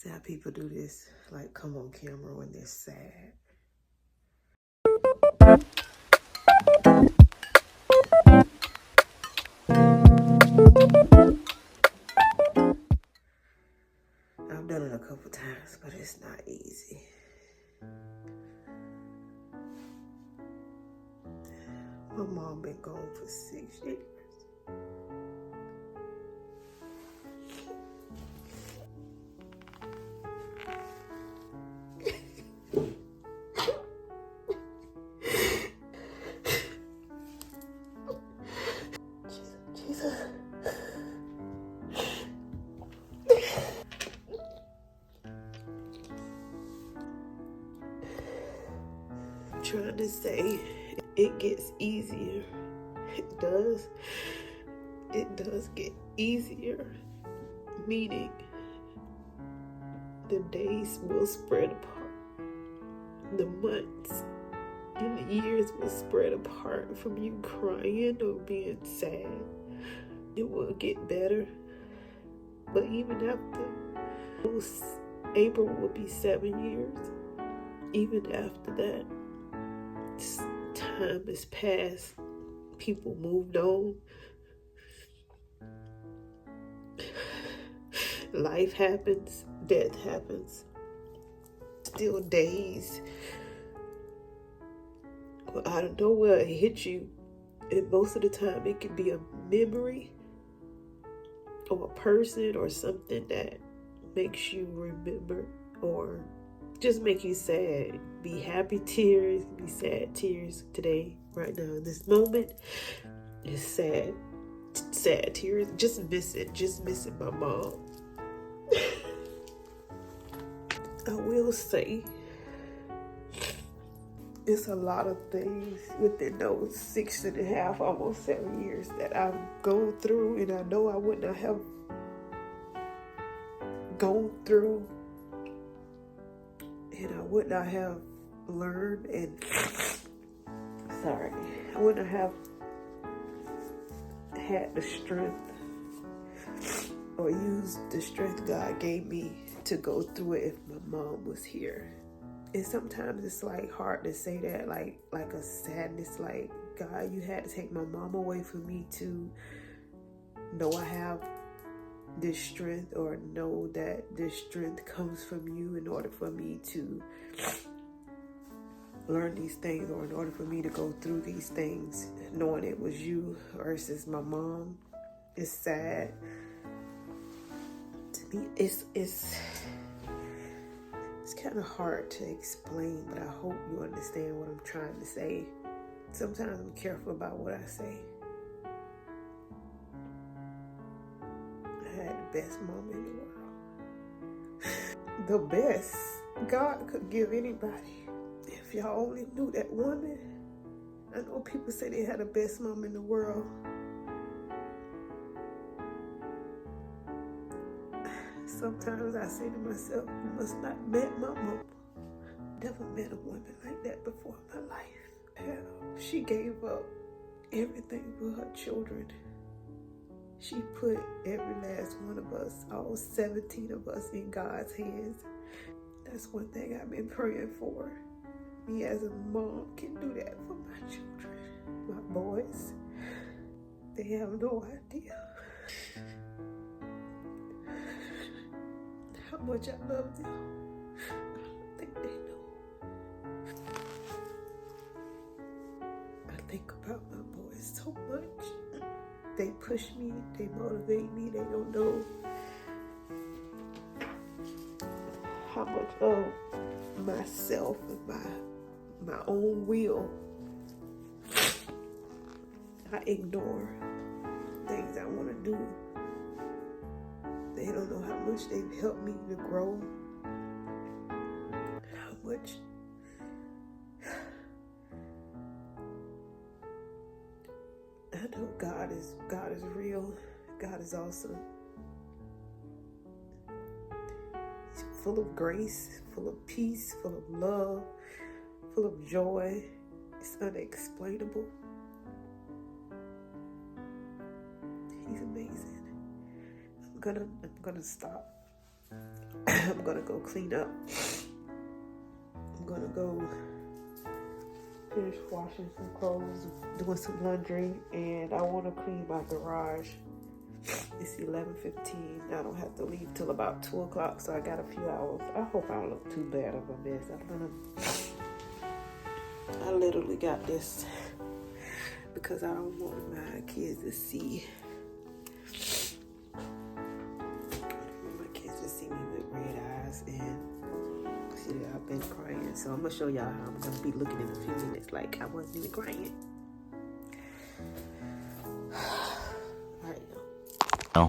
See how people do this, like come on camera when they're sad. I've done it a couple times, but it's not easy. My mom been gone for 6 years. Jesus. I'm trying to say it gets easier. It does. It does get easier. Meaning the days will spread apart. The months and the years will spread apart from you crying or being sad. It will get better. But even after, April will be 7 years. Even after that, time has passed. People moved on. Life happens. Death happens. Still days. Well, out of nowhere it hits you. And most of the time it can be a memory or a person or something that makes you remember or just make you sad. Be happy tears, be sad tears. Today, right now, in this moment, is sad tears. Just missing my mom. I will say it's a lot of things within those 6.5, almost 7 years that I've gone through, and I know I would not have gone through, and I would not have learned I wouldn't have had the strength or used the strength God gave me to go through it if my mom was here. And sometimes it's like hard to say that, like a sadness, like, God, you had to take my mom away from me to know I have this strength, or know that this strength comes from you in order for me to learn these things, or in order for me to go through these things, knowing it was you versus my mom. It's sad. To me, it's kind of hard to explain, but I hope you understand what I'm trying to say. Sometimes I'm careful about what I say. I had the best mom in the world. The best God could give anybody. If y'all only knew that woman. I know people say they had the best mom in the world. Sometimes I say to myself, you must not have met my mom. Never met a woman like that before in my life. And she gave up everything for her children. She put every last one of us, all 17 of us, in God's hands. That's one thing I've been praying for. Me as a mom can do that for my children. My boys, they have no idea how much I love them. I don't think they know. I think about my boys so much. They push me, they motivate me, they don't know how much of myself and my own will I ignore things I want to do. They don't know how much they've helped me to grow, how much I know God is real. God is awesome. He's full of grace, full of peace, full of love, full of joy. It's unexplainable. He's amazing. I'm gonna stop. I'm gonna go clean up. I'm gonna go finish washing some clothes, doing some laundry, and I want to clean my garage. It's 11:15. I don't have to leave till about 2 o'clock, so I got a few hours. I hope I don't look too bad of a mess. I literally got this because I don't want my kids to see. My kids to see me with red eyes and see that I've been crying. So I'm gonna show y'all how I'm gonna be looking in a few minutes like I wasn't even crying.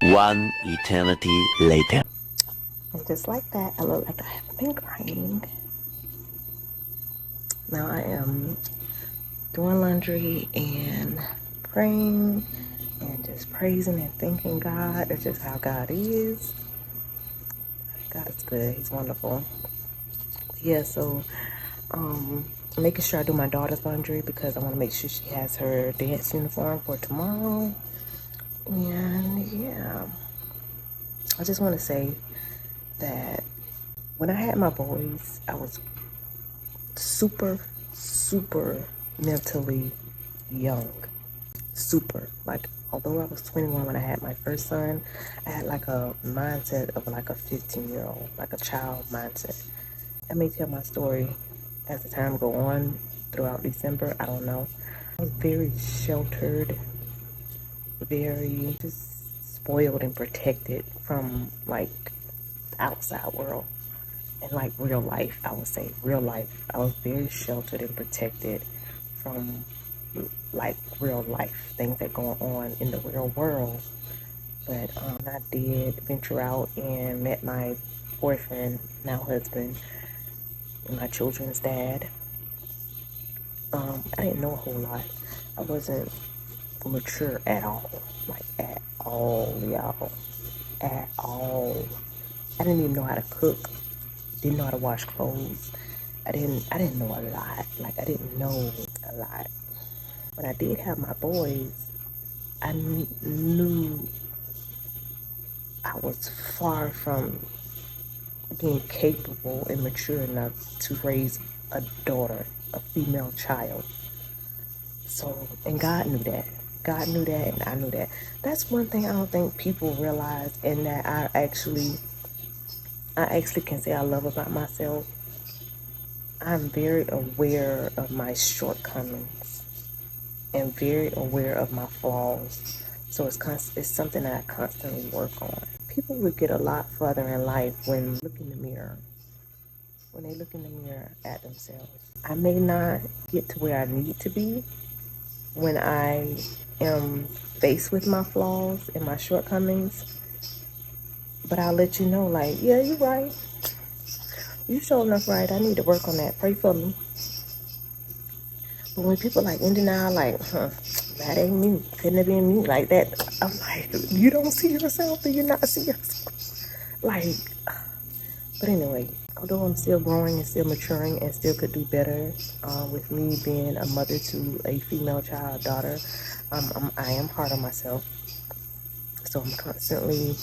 One eternity later. And just like that, I look like I haven't been crying. Now I am doing laundry and praying and just praising and thanking God. It's just how God is. God is good. He's wonderful. Yeah, so making sure I do my daughter's laundry because I want to make sure she has her dance uniform for tomorrow. And yeah, I just want to say that when I had my boys, I was super mentally young. Super. Like, although I was 21 when I had my first son, I had like a mindset of like a 15-year-old, like a child mindset. I may tell my story as the time go on throughout December. I don't know. I was very sheltered, very just spoiled and protected from like the outside world and like real life. I would say real life. I was very sheltered and protected from like real life things that go on in the real world. But I did venture out and met my boyfriend, now husband, and my children's dad. I didn't know a whole lot. I wasn't mature at all, like at all, y'all, at all. I didn't even know how to cook, didn't know how to wash clothes. I didn't know a lot. Like, I didn't know a lot. When I did have my boys, I knew I was far from being capable and mature enough to raise a daughter, a female child. So, and God knew that. God knew that, and I knew that. That's one thing I don't think people realize, and that I actually can say I love about myself. I'm very aware of my shortcomings and very aware of my flaws. So it's something that I constantly work on. People would get a lot further in life when they look in the mirror. When they look in the mirror at themselves. I may not get to where I need to be when I am faced with my flaws and my shortcomings, but I'll let you know, like, yeah, you're right. You sure enough right. I need to work on that. Pray for me. But when people like in denial, like, that ain't me. Couldn't have been me like that. I'm like, you don't see yourself? Do you not see yourself? Like, but anyway, although I'm still growing and still maturing and still could do better with me being a mother to a female child, daughter, I am hard on myself. So I'm constantly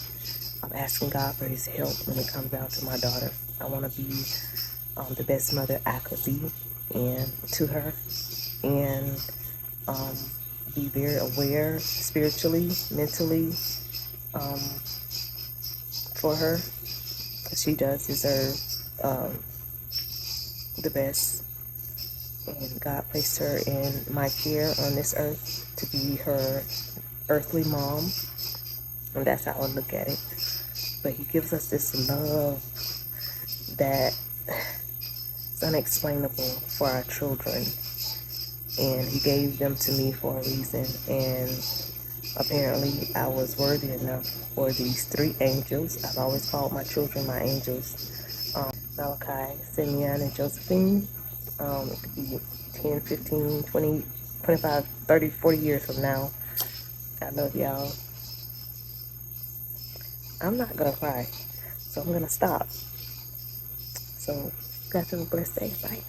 asking God for his help when it comes down to my daughter. I want to be the best mother I could be and to her, and be very aware spiritually, mentally for her. She does deserve the best, and God placed her in my care on this earth to be her earthly mom, and that's how I look at it. But he gives us this love that is unexplainable for our children, and he gave them to me for a reason, and apparently I was worthy enough for these 3 angels. I've always called my children my angels. Malachi, Simeon, and Josephine. It could be 10, 15, 20, 25, 30, 40 years from now. I love y'all. I'm not gonna cry, so I'm gonna stop. So, guys have a blessed day. Bye.